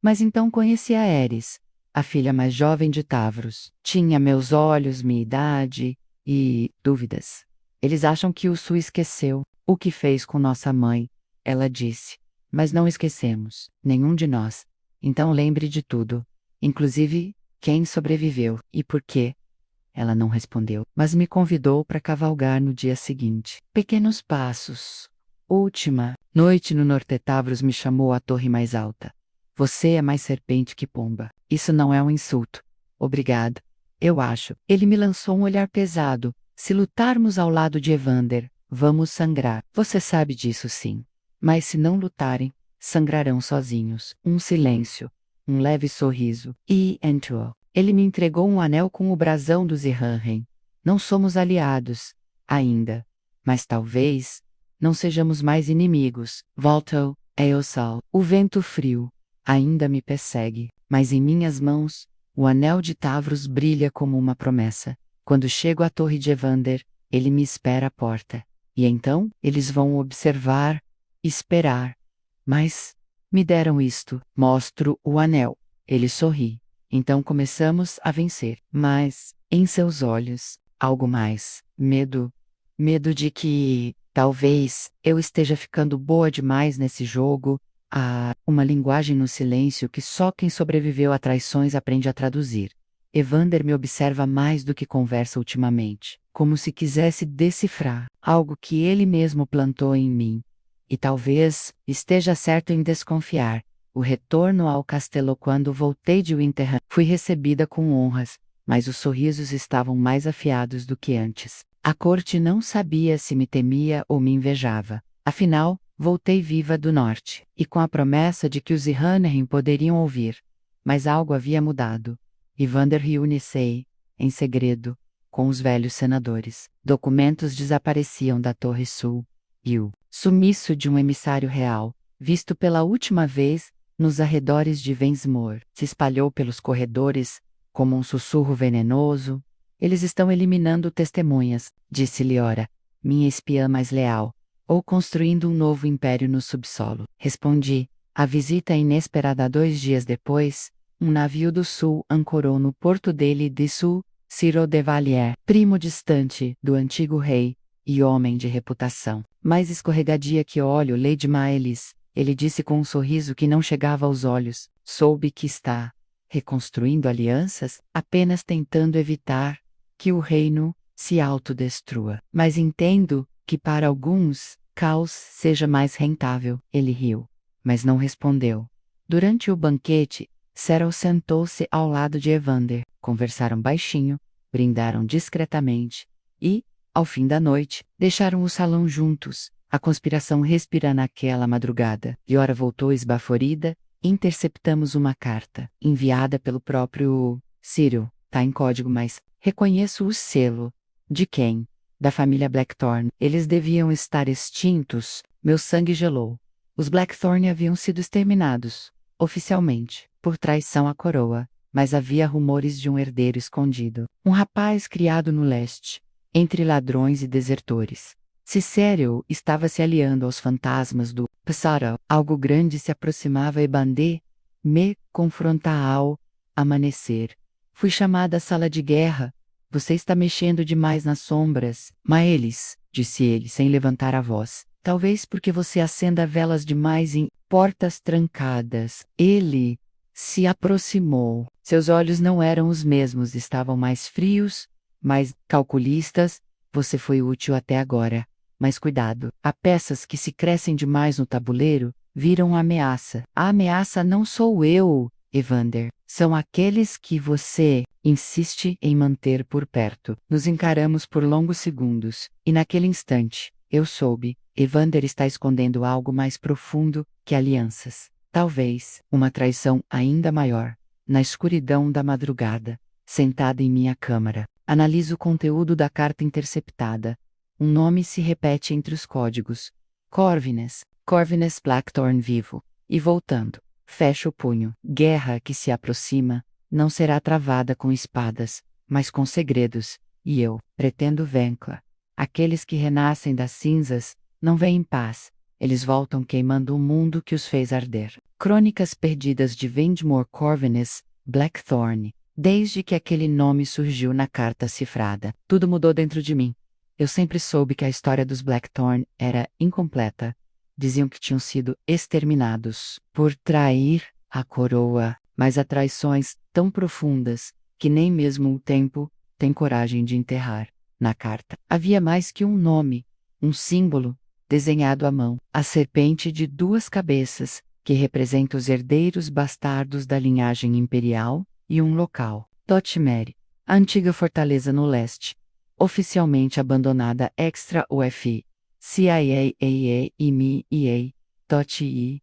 Mas então conheci a Eris, a filha mais jovem de Tavros. Tinha meus olhos, minha idade e dúvidas. Eles acham que o Su esqueceu o que fez com nossa mãe, ela disse. Mas não esquecemos, nenhum de nós. Então lembre de tudo, inclusive quem sobreviveu e por quê. Ela não respondeu, mas me convidou para cavalgar no dia seguinte. Pequenos passos. Última noite no Norte Tavros me chamou à torre mais alta. Você é mais serpente que pomba. Isso não é um insulto. Obrigado. Eu acho. Ele me lançou um olhar pesado. Se lutarmos ao lado de Evander, vamos sangrar. Você sabe disso, sim. Mas se não lutarem, sangrarão sozinhos. Um silêncio. Um leve sorriso. E entrou. Ele me entregou um anel com o brasão dos Ihanren. Não somos aliados, ainda. Mas talvez não sejamos mais inimigos. Voltou, Eosal. O vento frio ainda me persegue, mas em minhas mãos, o anel de Tavros brilha como uma promessa. Quando chego à torre de Evander, ele me espera à porta. E então, eles vão observar, esperar. Mas me deram isto. Mostro o anel. Ele sorri. Então começamos a vencer. Mas, em seus olhos, algo mais. Medo. Medo de que, talvez, eu esteja ficando boa demais nesse jogo. Uma linguagem no silêncio que só quem sobreviveu a traições aprende a traduzir. Evander me observa mais do que conversa ultimamente, como se quisesse decifrar algo que ele mesmo plantou em mim. E talvez esteja certo em desconfiar. O retorno ao castelo quando voltei de Winterham fui recebida com honras, mas os sorrisos estavam mais afiados do que antes. A corte não sabia se me temia ou me invejava. Afinal, voltei viva do norte, e com a promessa de que os Ihanren poderiam ouvir. Mas algo havia mudado. Evander reúne-se, em segredo, com os velhos senadores. Documentos desapareciam da Torre Sul, e o sumiço de um emissário real, visto pela última vez nos arredores de Vensmoor, se espalhou pelos corredores, como um sussurro venenoso. Eles estão eliminando testemunhas, disse Liora, minha espiã mais leal. Ou construindo um novo império no subsolo. Respondi. A visita inesperada 2 dias depois, um navio do sul ancorou no porto dele de Sul, Ciro de Valier, primo distante do antigo rei e homem de reputação. Mais escorregadia que óleo, Lady Maelis, ele disse com um sorriso que não chegava aos olhos. Soube que está reconstruindo alianças, apenas tentando evitar que o reino se autodestrua. Mas entendo que para alguns, caos seja mais rentável. Ele riu, mas não respondeu. Durante o banquete, Serral sentou-se ao lado de Evander. Conversaram baixinho, brindaram discretamente e, ao fim da noite, deixaram o salão juntos. A conspiração respira naquela madrugada. Liora voltou esbaforida. Interceptamos uma carta, enviada pelo próprio Cyril. Tá em código, mas reconheço o selo. De quem? Da família Blackthorne. Eles deviam estar extintos. Meu sangue gelou. Os Blackthorne haviam sido exterminados, oficialmente, por traição à coroa, mas havia rumores de um herdeiro escondido. Um rapaz criado no leste, entre ladrões e desertores. Cicério estava se aliando aos fantasmas do passado. Algo grande se aproximava e Bandê me confronta ao amanhecer. Fui chamada à sala de guerra. Você está mexendo demais nas sombras. Maelis, disse ele sem levantar a voz. Talvez porque você acenda velas demais em portas trancadas. Ele se aproximou. Seus olhos não eram os mesmos, estavam mais frios, mais calculistas. Você foi útil até agora. Mas cuidado, há peças que se crescem demais no tabuleiro, viram ameaça. A ameaça não sou eu, Evander. São aqueles que você insiste em manter por perto. Nos encaramos por longos segundos, e naquele instante, eu soube, Evander está escondendo algo mais profundo que alianças. Talvez, uma traição ainda maior. Na escuridão da madrugada, sentada em minha câmara, analiso o conteúdo da carta interceptada. Um nome se repete entre os códigos. Corvinus Blackthorne vivo. E voltando. Fecho o punho. Guerra que se aproxima, não será travada com espadas, mas com segredos. E eu pretendo vê-la. Aqueles que renascem das cinzas não vêm em paz. Eles voltam queimando o mundo que os fez arder. Crônicas Perdidas de Vindmore Corvinus, Blackthorn. Desde que aquele nome surgiu na carta cifrada, tudo mudou dentro de mim. Eu sempre soube que a história dos Blackthorn era incompleta. Diziam que tinham sido exterminados por trair a coroa, mas há traições tão profundas que nem mesmo o tempo tem coragem de enterrar. Na carta havia mais que um nome, um símbolo desenhado à mão, a serpente de 2 cabeças, que representa os herdeiros bastardos da linhagem imperial, e um local, Dotmere, a antiga fortaleza no leste, oficialmente abandonada extra UFI, CIA, AA, IMI, EA, .I,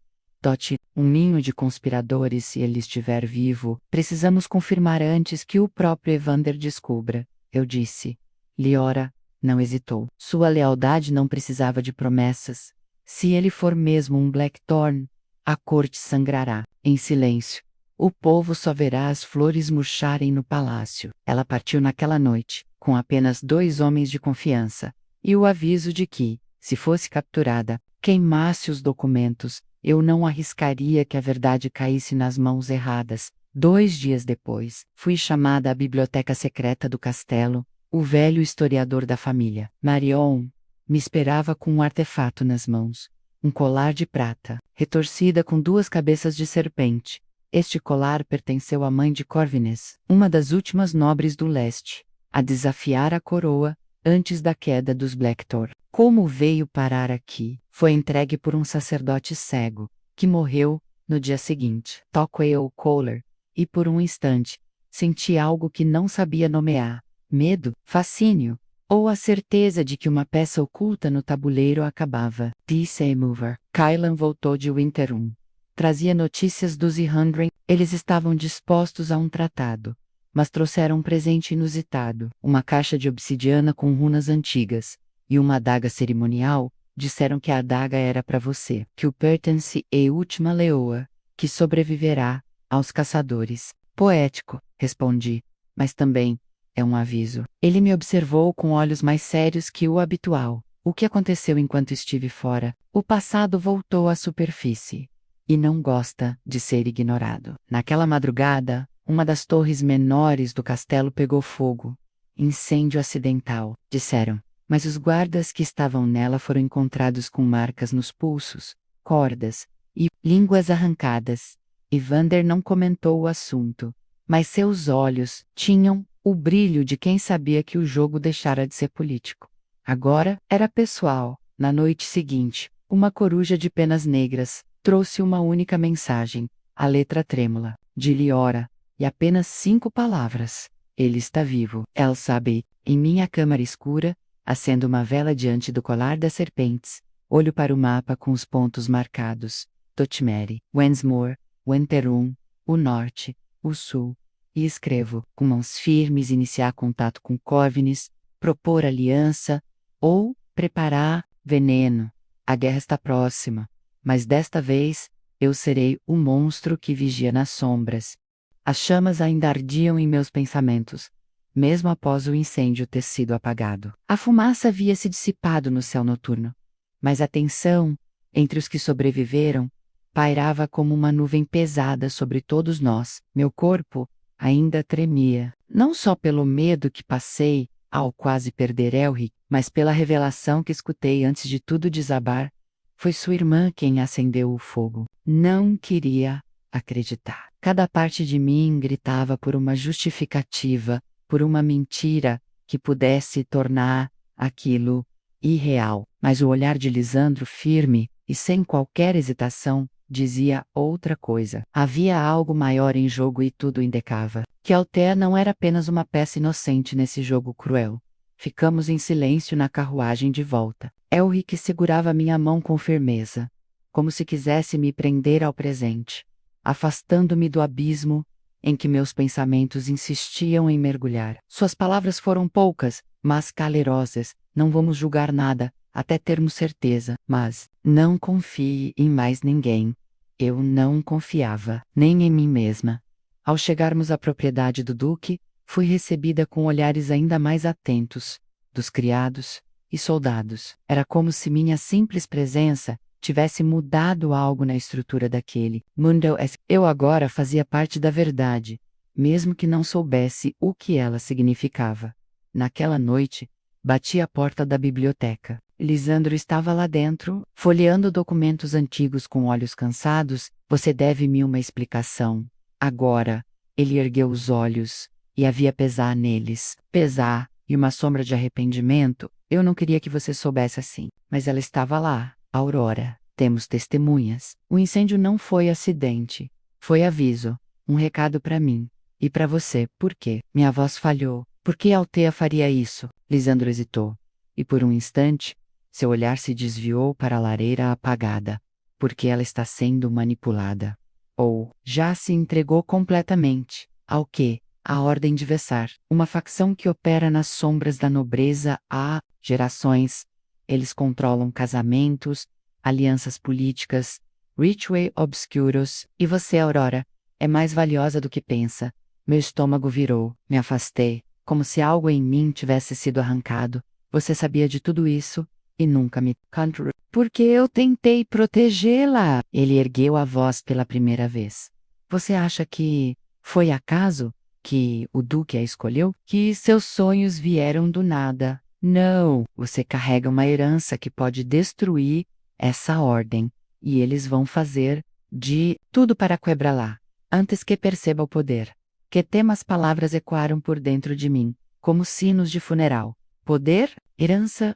um ninho de conspiradores. Se ele estiver vivo, precisamos confirmar antes que o próprio Evander descubra, eu disse. Liora não hesitou. Sua lealdade não precisava de promessas. Se ele for mesmo um Blackthorn, a corte sangrará. Em silêncio. O povo só verá as flores murcharem no palácio. Ela partiu naquela noite, com apenas 2 homens de confiança, e o aviso de que, se fosse capturada, queimasse os documentos. Eu não arriscaria que a verdade caísse nas mãos erradas. 2 dias depois, fui chamada à biblioteca secreta do castelo. O velho historiador da família, Marion, me esperava com um artefato nas mãos. Um colar de prata, retorcida com 2 cabeças de serpente. Este colar pertenceu à mãe de Corvinus, uma das últimas nobres do leste, a desafiar a coroa antes da queda dos Blackthorn. Como veio parar aqui? Foi entregue por um sacerdote cego, que morreu no dia seguinte. Tocqueville Kohler, e por um instante, senti algo que não sabia nomear. Medo, fascínio, ou a certeza de que uma peça oculta no tabuleiro acabava. D.C. Mover. Kylan voltou de Winterun. Trazia notícias dos Ihundren. Eles estavam dispostos a um tratado, mas trouxeram um presente inusitado, uma caixa de obsidiana com runas antigas, e uma adaga cerimonial. Disseram que a adaga era para você, que o pertence à última leoa, que sobreviverá aos caçadores. Poético, respondi, mas também é um aviso. Ele me observou com olhos mais sérios que o habitual. O que aconteceu enquanto estive fora? O passado voltou à superfície. E não gosta de ser ignorado. Naquela madrugada, uma das torres menores do castelo pegou fogo. Incêndio acidental, disseram. Mas os guardas que estavam nela foram encontrados com marcas nos pulsos, cordas e línguas arrancadas. Evander não comentou o assunto, mas seus olhos tinham o brilho de quem sabia que o jogo deixara de ser político. Agora era pessoal. Na noite seguinte, uma coruja de penas negras trouxe uma única mensagem, a letra trêmula, de Liora, e apenas 5 palavras. Ele está vivo. El sabe, em minha câmara escura, acendo uma vela diante do colar das serpentes, olho para o mapa com os pontos marcados, Dotmere, Wensmore, Winterun, o norte, o sul, e escrevo, com mãos firmes, iniciar contato com Corvinus, propor aliança, ou preparar veneno. A guerra está próxima, mas desta vez, eu serei o monstro que vigia nas sombras. As chamas ainda ardiam em meus pensamentos, mesmo após o incêndio ter sido apagado. A fumaça havia se dissipado no céu noturno, mas a tensão, entre os que sobreviveram, pairava como uma nuvem pesada sobre todos nós. Meu corpo ainda tremia, não só pelo medo que passei ao quase perder Elric, mas pela revelação que escutei antes de tudo desabar. Foi sua irmã quem acendeu o fogo. Não queria acreditar. Cada parte de mim gritava por uma justificativa, por uma mentira que pudesse tornar aquilo irreal. Mas o olhar de Lisandro, firme e sem qualquer hesitação, dizia outra coisa. Havia algo maior em jogo e tudo indicava que Althea não era apenas uma peça inocente nesse jogo cruel. Ficamos em silêncio na carruagem de volta. Elric segurava minha mão com firmeza, como se quisesse me prender ao presente, afastando-me do abismo em que meus pensamentos insistiam em mergulhar. Suas palavras foram poucas, mas calorosas. Não vamos julgar nada, até termos certeza, mas não confie em mais ninguém. Eu não confiava, nem em mim mesma. Ao chegarmos à propriedade do Duque, Fui recebida com olhares ainda mais atentos, dos criados e soldados. Era como se minha simples presença tivesse mudado algo na estrutura daquele mundo. Eu agora fazia parte da verdade, mesmo que não soubesse o que ela significava. Naquela noite, bati à porta da biblioteca. Lisandro estava lá dentro, folheando documentos antigos com olhos cansados. Você deve-me uma explicação. Agora, ele ergueu os olhos, e havia pesar neles. Pesar e uma sombra de arrependimento. Eu não queria que você soubesse assim. Mas ela estava lá, Aurora. Temos testemunhas. O incêndio não foi acidente. Foi aviso. Um recado para mim. E para você. Por quê? Minha voz falhou. Por que Althea faria isso? Lisandro hesitou. E por um instante, seu olhar se desviou para a lareira apagada. Porque ela está sendo manipulada. Ou, já se entregou completamente. Ao quê? A Ordem de Vessar. Uma facção que opera nas sombras da nobreza há gerações. Eles controlam casamentos, alianças políticas, rituais obscuros. E você, Aurora, é mais valiosa do que pensa. Meu estômago virou. Me afastei, como se algo em mim tivesse sido arrancado. Você sabia de tudo isso e nunca me contou. Porque eu tentei protegê-la. Ele ergueu a voz pela primeira vez. Você acha que foi acaso que o Duque a escolheu? Que seus sonhos vieram do nada? Não. Você carrega uma herança que pode destruir essa ordem. E eles vão fazer de tudo para quebrá-la. Antes que perceba o poder. Que temas palavras ecoaram por dentro de mim, como sinos de funeral. Poder? Herança?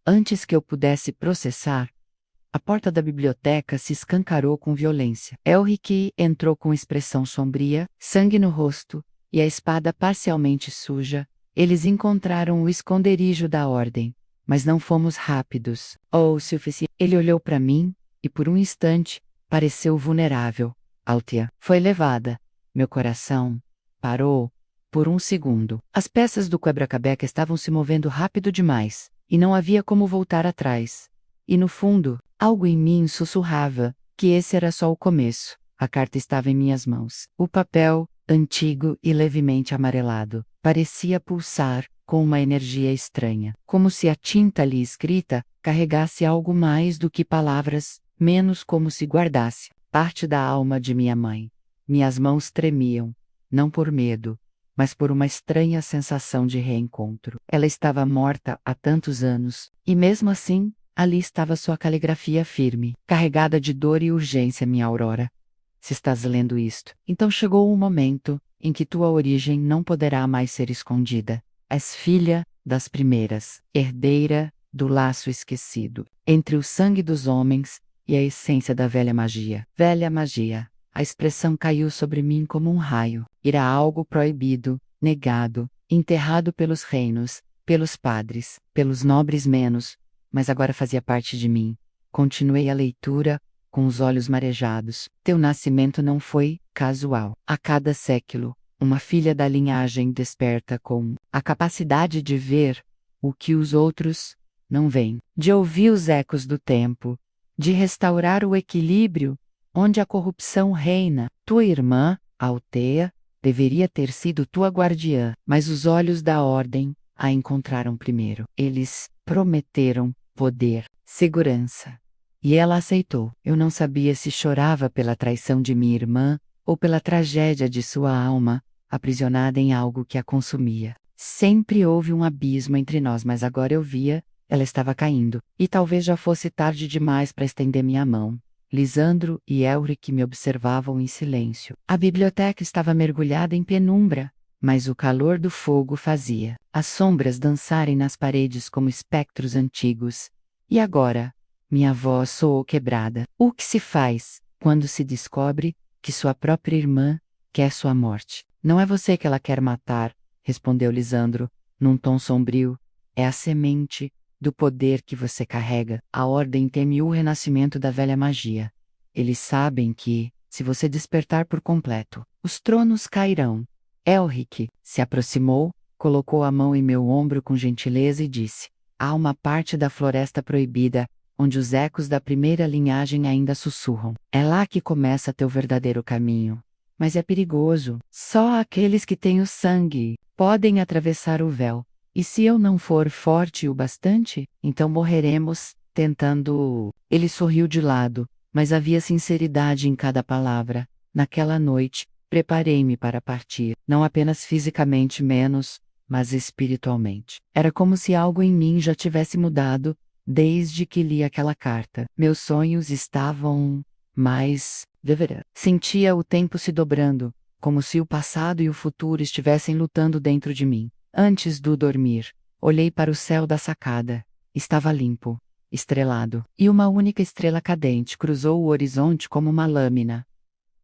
Antes que eu pudesse processar, a porta da biblioteca se escancarou com violência. Elric entrou com expressão sombria, sangue no rosto, e a espada parcialmente suja. Eles encontraram o esconderijo da ordem, mas não fomos rápidos, ou o suficiente. Ele olhou para mim, e por um instante, pareceu vulnerável. Althea foi levada. Meu coração parou por um segundo. As peças do quebra-cabeça estavam se movendo rápido demais, e não havia como voltar atrás. E no fundo, algo em mim sussurrava que esse era só o começo. A carta estava em minhas mãos. O papel, antigo e levemente amarelado, parecia pulsar com uma energia estranha, como se a tinta ali escrita carregasse algo mais do que palavras, menos como se guardasse parte da alma de minha mãe. Minhas mãos tremiam, não por medo, mas por uma estranha sensação de reencontro. Ela estava morta há tantos anos, e mesmo assim, ali estava sua caligrafia firme, carregada de dor e urgência, minha Aurora. Se estás lendo isto, então chegou o momento em que tua origem não poderá mais ser escondida. És filha das primeiras, herdeira do laço esquecido, entre o sangue dos homens e a essência da velha magia. Velha magia. A expressão caiu sobre mim como um raio. Era algo proibido, negado, enterrado pelos reinos, pelos padres, pelos nobres menos, mas agora fazia parte de mim. Continuei a leitura, com os olhos marejados. Teu nascimento não foi casual. A cada século, uma filha da linhagem desperta com a capacidade de ver o que os outros não veem, de ouvir os ecos do tempo, de restaurar o equilíbrio onde a corrupção reina. Tua irmã, Althea, deveria ter sido tua guardiã, mas os olhos da ordem a encontraram primeiro. Eles prometeram poder, segurança. E ela aceitou. Eu não sabia se chorava pela traição de minha irmã ou pela tragédia de sua alma, aprisionada em algo que a consumia. Sempre houve um abismo entre nós, mas agora eu via, ela estava caindo. E talvez já fosse tarde demais para estender minha mão. Lisandro e Elric me observavam em silêncio. A biblioteca estava mergulhada em penumbra, mas o calor do fogo fazia as sombras dançarem nas paredes como espectros antigos. E agora, minha voz soou quebrada. O que se faz quando se descobre que sua própria irmã quer sua morte? Não é você que ela quer matar, respondeu Lisandro, num tom sombrio. É a semente do poder que você carrega. A Ordem teme o renascimento da velha magia. Eles sabem que, se você despertar por completo, os tronos cairão. Elric se aproximou, colocou a mão em meu ombro com gentileza e disse: há uma parte da Floresta Proibida, onde os ecos da primeira linhagem ainda sussurram. É lá que começa teu verdadeiro caminho. Mas é perigoso. Só aqueles que têm o sangue podem atravessar o véu. E se eu não for forte o bastante, então morreremos, tentando. Ele sorriu de lado, mas havia sinceridade em cada palavra. Naquela noite, preparei-me para partir, não apenas fisicamente menos, mas espiritualmente. Era como se algo em mim já tivesse mudado, desde que li aquela carta. Meus sonhos estavam mais. Sentia o tempo se dobrando, como se o passado e o futuro estivessem lutando dentro de mim. Antes do dormir, olhei para o céu da sacada. Estava limpo, estrelado, e uma única estrela cadente cruzou o horizonte como uma lâmina.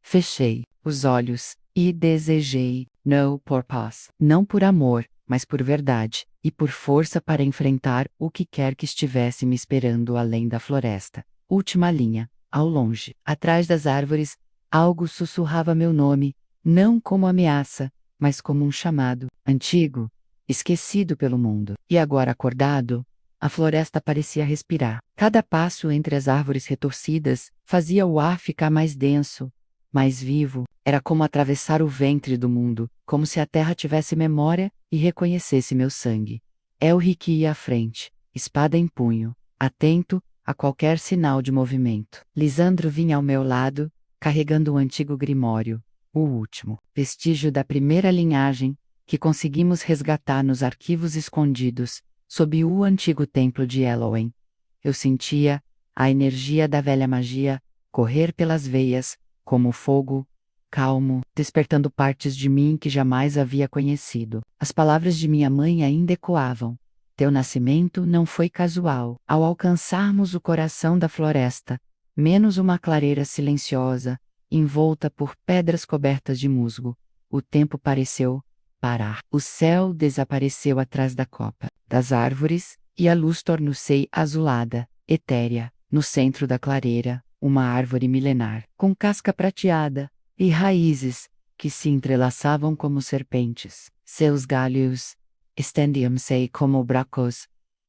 Fechei os olhos e desejei, no purpose, não por amor, mas por verdade, e por força para enfrentar o que quer que estivesse me esperando além da floresta. Última linha, ao longe, atrás das árvores, algo sussurrava meu nome, não como ameaça, mas como um chamado, antigo, esquecido pelo mundo. E agora acordado, a floresta parecia respirar. Cada passo entre as árvores retorcidas fazia o ar ficar mais denso, mais vivo. Era como atravessar o ventre do mundo, como se a terra tivesse memória e reconhecesse meu sangue. Elric ia à frente, espada em punho, atento a qualquer sinal de movimento. Lisandro vinha ao meu lado, carregando o antigo grimório, o último vestígio da primeira linhagem que conseguimos resgatar nos arquivos escondidos, sob o antigo templo de Elwyn. Eu sentia a energia da velha magia correr pelas veias, como fogo, calmo, despertando partes de mim que jamais havia conhecido. As palavras de minha mãe ainda ecoavam. Teu nascimento não foi casual. Ao alcançarmos o coração da floresta, menos uma clareira silenciosa, envolta por pedras cobertas de musgo, o tempo pareceu parar. O céu desapareceu atrás da copa das árvores, e a luz tornou-se azulada, etérea. No centro da clareira, uma árvore milenar, com casca prateada e raízes que se entrelaçavam como serpentes. Seus galhos estendiam-se como bracos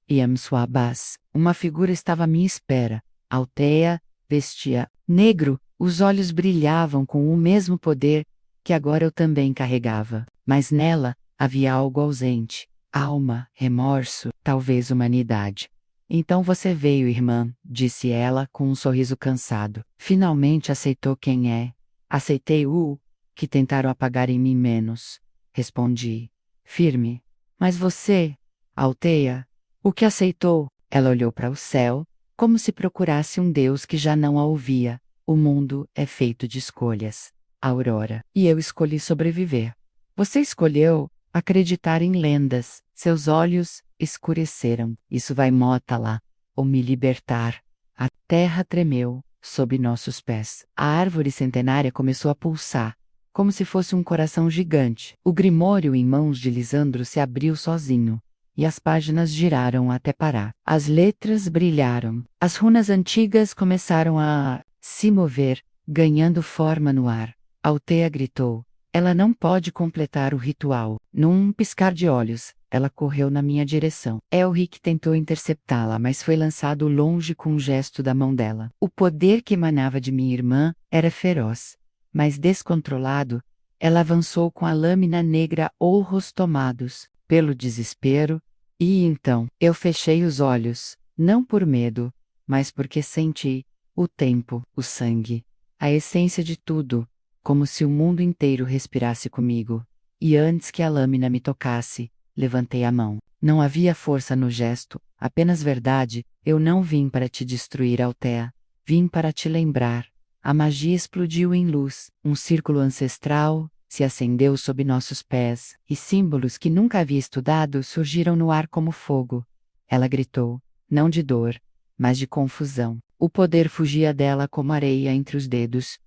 e suabas. Uma figura estava à minha espera. Alteia vestia negro, os olhos brilhavam com o mesmo poder que agora eu também carregava. Mas nela havia algo ausente: alma, remorso, talvez humanidade. Então você veio, irmã, disse ela com um sorriso cansado. Finalmente aceitou quem é. Aceitei o que tentaram apagar em mim menos. Respondi, firme. Mas você, Alteia, o que aceitou? Ela olhou para o céu, como se procurasse um Deus que já não a ouvia. O mundo é feito de escolhas. Aurora. E eu escolhi sobreviver. Você escolheu acreditar em lendas. Seus olhos escureceram. Isso vai mota lá. Ou me libertar. A terra tremeu sob nossos pés. A árvore centenária começou a pulsar, como se fosse um coração gigante. O grimório em mãos de Lisandro se abriu sozinho, e as páginas giraram até parar. As letras brilharam. As runas antigas começaram a se mover, ganhando forma no ar. Alteia gritou. Ela não pode completar o ritual. Num piscar de olhos, ela correu na minha direção. Elric tentou interceptá-la, mas foi lançado longe com um gesto da mão dela. O poder que emanava de minha irmã era feroz, mas descontrolado. Ela avançou com a lâmina negra, olhos tomados pelo desespero, e então eu fechei os olhos, não por medo, mas porque senti o tempo, o sangue, a essência de tudo, como se o mundo inteiro respirasse comigo. E antes que a lâmina me tocasse, levantei a mão. Não havia força no gesto, apenas verdade. Eu não vim para te destruir, Altea. Vim para te lembrar. A magia explodiu em luz. Um círculo ancestral se acendeu sob nossos pés, e símbolos que nunca havia estudado surgiram no ar como fogo. Ela gritou, não de dor, mas de confusão. O poder fugia dela como areia entre os dedos.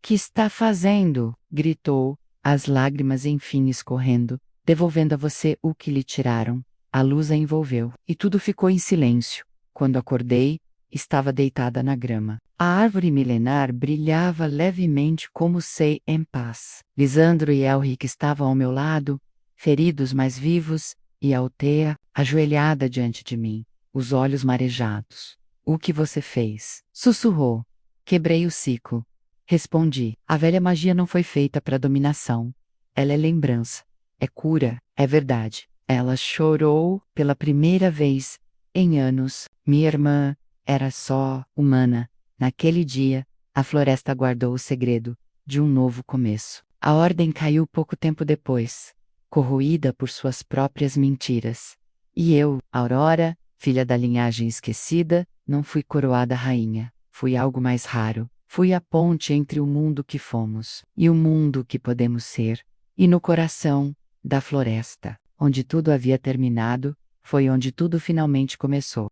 Que está fazendo? Gritou, as lágrimas enfim escorrendo, devolvendo a você o que lhe tiraram. A luz a envolveu, e tudo ficou em silêncio. Quando acordei, estava deitada na grama. A árvore milenar brilhava levemente como se em paz. Lisandro e Elric estavam ao meu lado, feridos mas vivos, e Altea, ajoelhada diante de mim, os olhos marejados. O que você fez? Sussurrou. Quebrei o ciclo. Respondi, a velha magia não foi feita para dominação. Ela é lembrança. É cura, é verdade. Ela chorou pela primeira vez em anos. Minha irmã era só humana. Naquele dia, a floresta guardou o segredo de um novo começo. A ordem caiu pouco tempo depois, corroída por suas próprias mentiras. E eu, Aurora, filha da linhagem esquecida, não fui coroada rainha. Fui algo mais raro. Fui a ponte entre o mundo que fomos e o mundo que podemos ser. E no coração da floresta, onde tudo havia terminado, foi onde tudo finalmente começou.